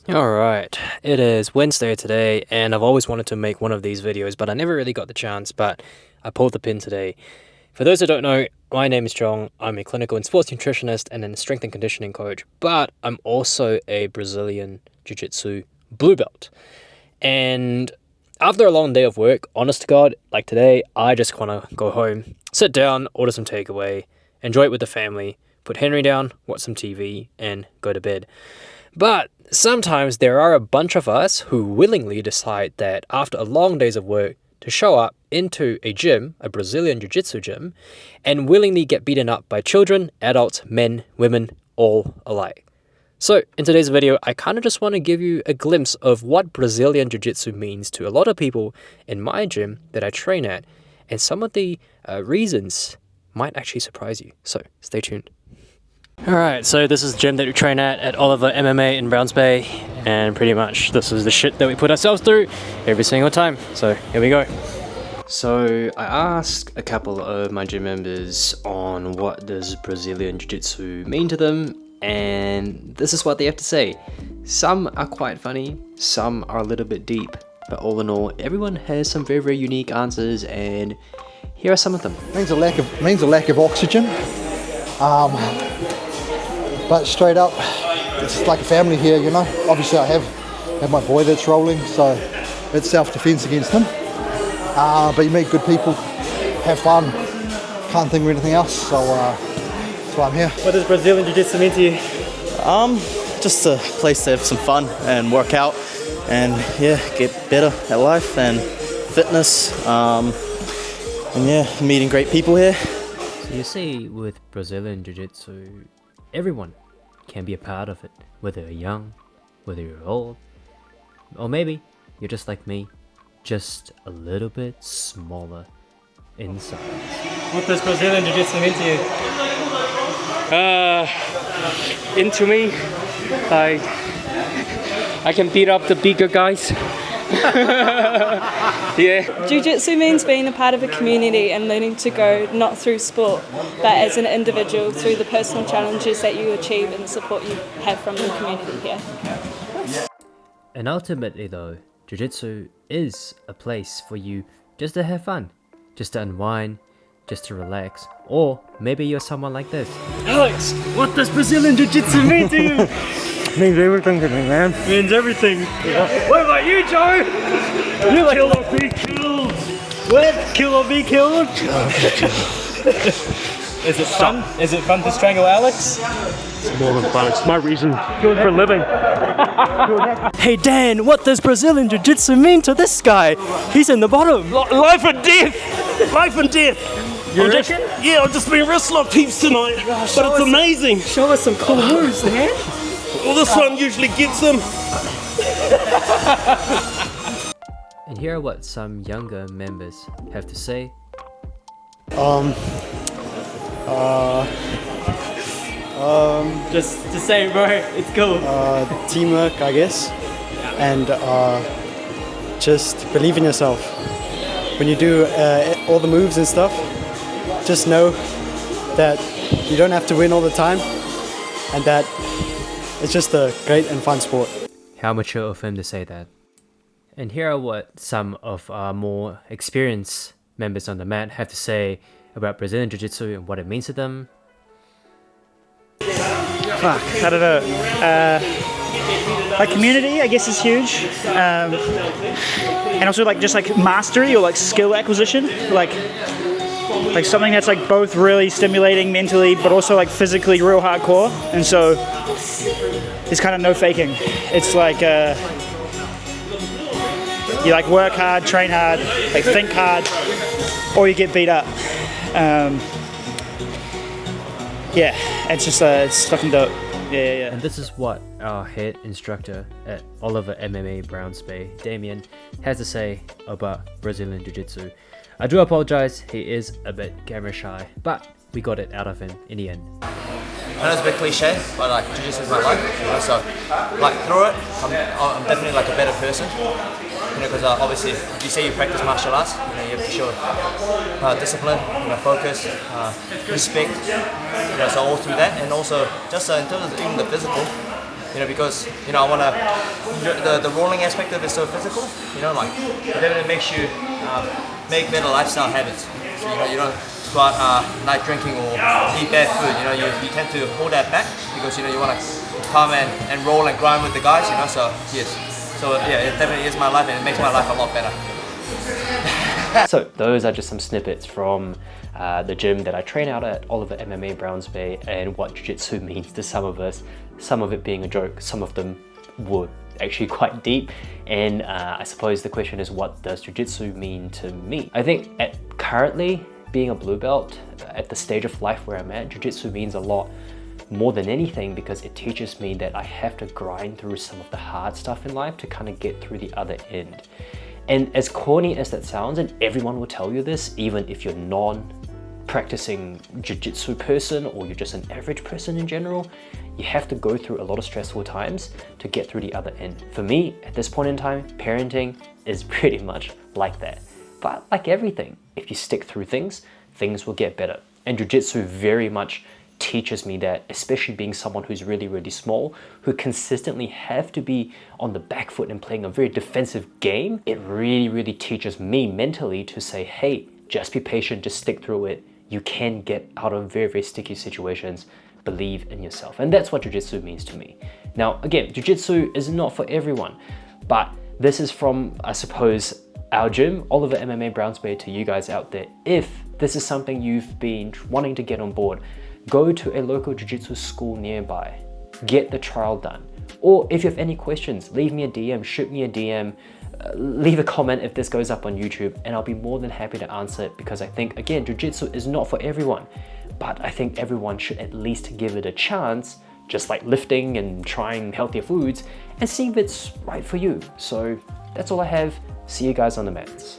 Alright, it is Wednesday today, and I've always wanted to make one of these videos, but I never really got the chance, but I pulled the pin today. For those who don't know, my name is Chong. I'm a clinical and sports nutritionist and a strength and conditioning coach, but I'm also a Brazilian Jiu-Jitsu blue belt. And after a long day of work, honest to God, like today, I just want to go home, sit down, order some takeaway, enjoy it with the family, put Henry down, watch some TV, and go to bed. But sometimes there are a bunch of us who willingly decide that after a long days of work to show up into a gym, a Brazilian Jiu-Jitsu gym, and willingly get beaten up by children, adults, men, women, all alike. So in today's video, I kind of just want to give you a glimpse of what Brazilian Jiu-Jitsu means to a lot of people in my gym that I train at, and some of the reasons might actually surprise you. So stay tuned. Alright, so this is the gym that we train at Oliver MMA in Browns Bay, and pretty much this is the shit that we put ourselves through every single time. So here we go. So I asked a couple of my gym members on what does Brazilian Jiu-Jitsu mean to them, and this is what they have to say. Some are quite funny, some are a little bit deep, but all in all, everyone has some very, very unique answers, and here are some of them. Means a lack of oxygen. But straight up, it's like a family here, you know. Obviously I have my boy that's rolling, so it's self-defense against him. But you meet good people, have fun, can't think of anything else, so that's why I'm here. What does Brazilian Jiu-Jitsu mean to you? Just a place to have some fun and work out and get better at life and fitness, and meeting great people here. So you see, with Brazilian Jiu-Jitsu, everyone can be a part of it, whether you're young, whether you're old, or maybe you're just like me, just a little bit smaller in size. What does Brazilian Jiu-Jitsu mean to you? Into me, I can beat up the bigger guys. Yeah. Jiu-Jitsu means being a part of a community and learning to go not through sport, but as an individual through the personal challenges that you achieve and the support you have from the community here. And ultimately though, Jiu-Jitsu is a place for you just to have fun, just to unwind, just to relax, or maybe you're someone like this. Alex, what does Brazilian Jiu-Jitsu mean to you? Means everything to me, man. Means everything. Yeah. What about you, Joe? You like kill or be killed. What? Kill or be killed? Is it fun? Is it fun to strangle Alex? It's more than fun. It's my reason for living. Hey Dan, what does Brazilian Jiu-Jitsu mean to this guy? He's in the bottom. Life and death! Life and death! I've just been wrestling peeps tonight, but it's amazing. Show us some cool moves, Dan. Well, this one usually gets them. And here are what some younger members have to say. Just say it, bro. It's cool. Teamwork, I guess, and just believe in yourself. When you do all the moves and stuff, just know that you don't have to win all the time, and that it's just a great and fun sport. How mature of him to say that. And here are what some of our more experienced members on the mat have to say about Brazilian Jiu-Jitsu and what it means to them. Fuck, I don't know. Like community, I guess, is huge, and also just mastery or skill acquisition, like something that's both really stimulating mentally, but also physically real hardcore. And so there's kind of no faking. It's you work hard, train hard, think hard, or you get beat up. It's just it's fucking dope. Yeah. And this is what our head instructor at Oliver MMA Browns Bay, Damien, has to say about Brazilian Jiu-Jitsu. I do apologize, he is a bit camera shy, but we got it out of him in the end. I know it's a bit cliche, but Jiu-Jitsu is my life, so through it, I'm definitely a better person, because obviously if you say you practice martial arts, you have to show discipline, focus, respect, so all through that, and also just in terms of even the physical, You know, because you know I want to. The rolling aspect of it is so physical. You know, like it definitely makes you make better lifestyle habits. So you know you don't go out night drinking or eat bad food. You know, you tend to hold that back because you know you want to come and roll and grind with the guys. You know, so yes. So yeah, it definitely is my life, and it makes my life a lot better. So those are just some snippets from the gym that I train out at, Oliver MMA Browns Bay, and what jiu-jitsu means to some of us. Some of it being a joke, some of them were actually quite deep. And I suppose the question is, what does jiu-jitsu mean to me? I think currently, being a blue belt, at the stage of life where I'm at, jiu-jitsu means a lot more than anything because it teaches me that I have to grind through some of the hard stuff in life to kind of get through the other end. And as corny as that sounds, and everyone will tell you this, even if you're non-practicing jiu-jitsu person or you're just an average person in general, you have to go through a lot of stressful times to get through the other end. For me, at this point in time, parenting is pretty much like that. But like everything, if you stick through things, things will get better. And jiu-jitsu very much teaches me that, especially being someone who's really, really small, who consistently have to be on the back foot and playing a very defensive game, it really, really teaches me mentally to say, hey, just be patient, just stick through it. You can get out of very, very sticky situations. Believe in yourself. And that's what jiu-jitsu means to me. Now, again, jiu-jitsu is not for everyone, but this is from, I suppose, our gym, Oliver MMA Browns Bay, to you guys out there. If this is something you've been wanting to get on board, go to a local jiu-jitsu school nearby, get the trial done. Or if you have any questions, leave me a DM, shoot me a DM, leave a comment if this goes up on YouTube, and I'll be more than happy to answer it, because I think, again, jiu-jitsu is not for everyone, but I think everyone should at least give it a chance, just like lifting and trying healthier foods, and see if it's right for you. So that's all I have. See you guys on the mats.